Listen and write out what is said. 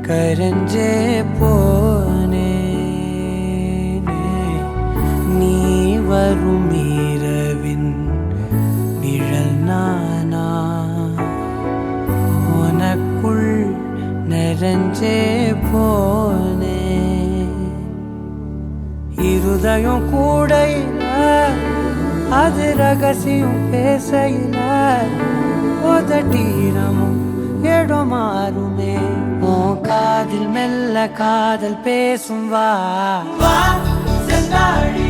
கரஞ்சே போனே நீ வரும் இரவின் நிழல் நானா உனக்குள் நிறைஞ்சே போனே இருதயம் கூடையில அது ரகசியம் பேசையில உதட்டீரமும் இடம் மாறுமே உன் காதில் மெல்ல காதல் பேசும் வா செந்தாழி